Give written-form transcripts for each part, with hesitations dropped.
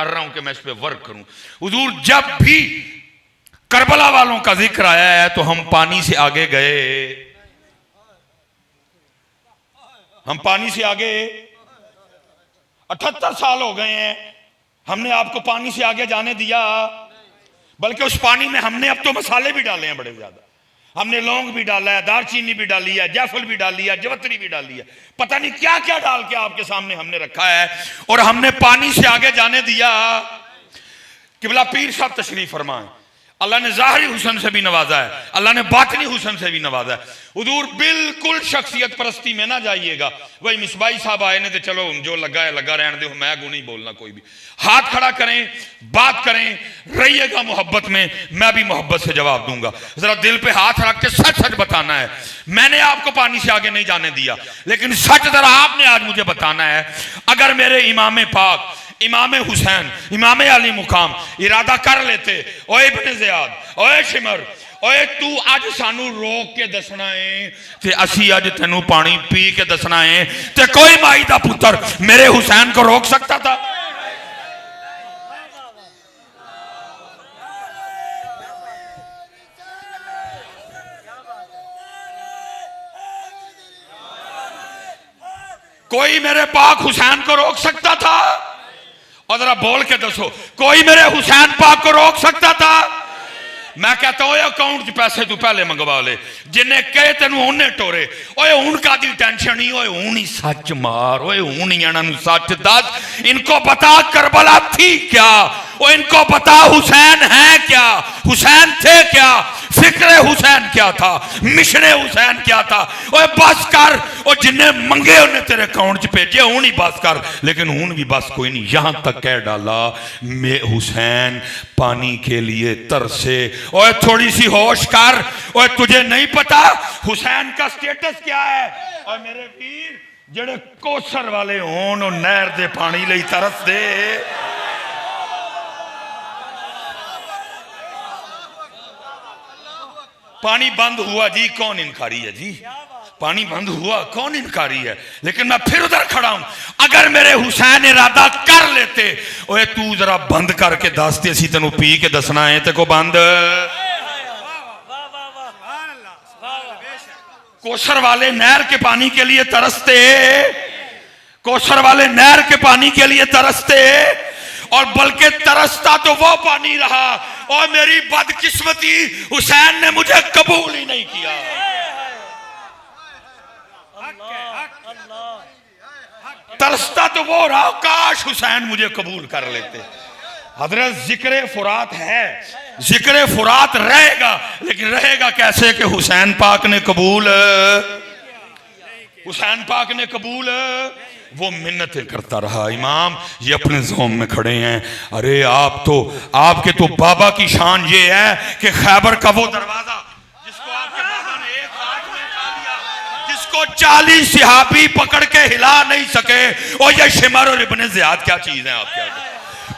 कर रहा हूं कि मैं इस पर वर्क करूं। हुजूर जब भी करबला वालों का जिक्र आया है तो हम पानी से आगे गए, हम पानी से आगे 78 साल हो गए हैं, हमने आपको पानी से आगे जाने दिया? बल्कि उस पानी में हमने अब तो मसाले भी डाले हैं बड़े ज्यादा, हमने लौंग भी डाला है, दालचीनी भी डाली है, जायफल भी डाली है, जवतरी भी डाली है, पता नहीं क्या क्या डाल के आपके सामने हमने रखा है और हमने पानी से आगे जाने दिया। किबला पीर साहब तशरीफ फरमाएं, अल्लाह ने ज़ाहिरी हुस्न से भी नवाजा है, अल्लाह ने बातिनी हुस्न से भी नवाजा है। हुजूर बिल्कुल शख्सियत परस्ती में ना जाइएगा, वही मिसबाई साहब आए ने तो चलो जो लगा है लगा रहने दो, मैं को नहीं बोलना कोई भी। हाथ खड़ा करें, बात करें, रहिएगा मोहब्बत में, मैं भी मोहब्बत से जवाब दूंगा। जरा दिल पे हाथ रख के सच सच बताना है। मैंने आपको पानी से आगे नहीं जाने दिया, लेकिन सच जरा आपने आज मुझे बताना है। अगर मेरे इमाम पाक इमाम हुसैन इमाम अली मुकाम इरादा कर लेते, ओए इब्ने ज़ियाद, ओए शिमर, ओए तू अज सानू रोक के दसना है ते असी अज तेनू पानी पी के दसना है, ते कोई माई दा पुत्र मेरे हुसैन को रोक सकता था? कोई मेरे पाक हुसैन को रोक सकता था? और जरा बोल के दसो, कोई मेरे हुसैन पाक को रोक सकता था? मैं कहता हूँ अकाउंट च पैसे तू पहले मंगवा ले, जिन्हें कहे तेन उन्हें टोरे। ओए हूं का दी टेंशन नहीं, ओए हूं ही सच मार, ओए हूं ही इन्होंने सच दस। इनको पता करबला थी क्या, ओ इनको पता हुसैन है क्या, हुसैन थे क्या, फिक्र हुसैन क्या था, मिशन हुसैन क्या था। ओए बस कर, ओ जिन्हें मंगे उन्हें तेरे अकाउंट च भेजे, हूं ही बस कर। लेकिन हूं भी बस कोई नहीं, यहां तक कह डाला मैं हुसैन पानी के लिए तरसे। ओए थोड़ी सी होश कर, ओए तुझे नहीं पता हुसैन का स्टेटस क्या है? और मेरे वीर जेड़े कोसर वाले होन और नहर दे पानी लई तरस दे। पानी बंद हुआ जी, कौन इनकारी है जी? पानी बंद हुआ, कौन इनकारी है? लेकिन मैं फिर उधर खड़ा हूं, अगर मेरे हुसैन इरादा कर लेते, ओए तू जरा बंद करके दस दे, असी तेनू पी के दसना है ते को बंद। कोसर वाले नहर के पानी के लिए तरसते, कोसर वाले नहर के पानी के लिए तरसते, और बल्कि तरसता तो वो पानी रहा, और मेरी बदकिस्मती हुसैन ने मुझे कबूल ही नहीं किया। तरसता तो वो रहा, काश हुसैन मुझे कबूल कर लेते। हजरत जिक्र फुरात है, जिक्र फुरात रहेगा, लेकिन रहेगा कैसे कि हुसैन पाक ने कबूल, हुसैन पाक ने कबूल, वो मिन्नतें करता रहा। इमाम ये अपने ज़ोम में खड़े हैं, अरे आप तो, आपके तो बाबा की शान ये है कि खैबर का वो दरवाजा जिसको आपके बाबा ने एक हाथ में उठा लिया, जिसको 40 सहाबी पकड़ के हिला नहीं सके, और ये शिमर और इब्ने ज़ियाद क्या चीज है आपके आगे?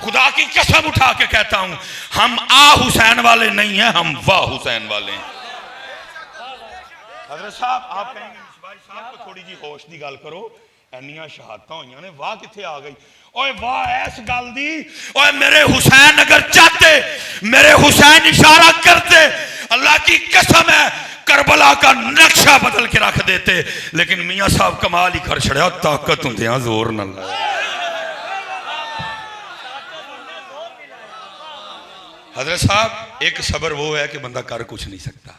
खुदा की कसम उठा के कहता हूं, हम आ हुसैन वाले नहीं हैं, हम वाह हुसैन वाले हैं। हजरत साहब आप कहेंगे मिसबाई साहब को थोड़ी जी होश की गल करो, एनियां शहादतां होईयां ने, वाह किथे आ गई? ओए वाह इस गल दी, ओए मेरे हुसैन अगर चाहते, मेरे हुसैन इशारा करते, अल्लाह की कसम है करबला का नक्शा बदल के रख देते। लेकिन मियां साहब कमाल ही कर छड़िया, ताकत होंदियां जोर न लाया। हजरत साहब एक सबर वो है कि बंदा कर कुछ नहीं सकता,